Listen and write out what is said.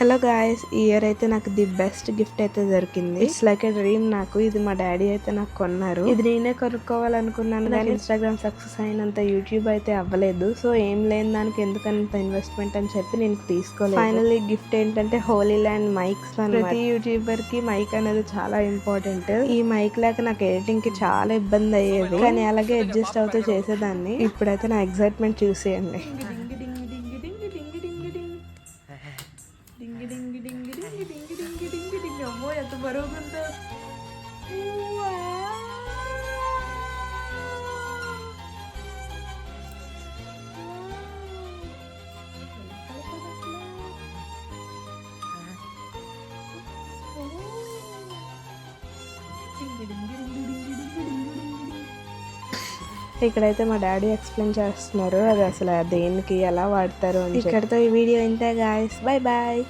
Hello guys, ఈ year అయితే నాకు ది బెస్ట్ గిఫ్ట్ అయితే దొరికింది. It's like a dream. నాకు ఇది మా డాడీ అయితే నాకు కొన్నారు. ఇది నేనే కొనుక్కోవాలనుకున్నాను కానీ ఇన్స్టాగ్రామ్ సక్సెస్ అయినంత యూట్యూబ్ అయితే అవ్వలేదు. సో ఏం లేని దానికి ఎందుకంత ఇన్వెస్ట్మెంట్ అని చెప్పి నేను తీసుకోలేదు. ఫైనల్లీ గిఫ్ట్ ఏంటంటే హోలీ ల్యాండ్ మైక్స్. ప్రతి యూట్యూబర్ కి మైక్ అనేది చాలా ఇంపార్టెంట్. ఈ మైక్ లేక నాకు ఎడిటింగ్ కి చాలా ఇబ్బంది అయ్యేది, కానీ అలాగే అడ్జస్ట్ అవుతూ చేసేదాన్ని. ఇప్పుడైతే నా ఎక్సైట్మెంట్ చూసేయండి. అమ్మో ఎంత బరువుందో. ఇక్కడైతే మా డాడీ ఎక్స్ప్లెయిన్ చేస్తున్నారు అది అసలు దేనికి ఎలా వాడతారు అని. ఇక్కడతో ఈ వీడియో ఇంతే గాయస్, బై బాయ్.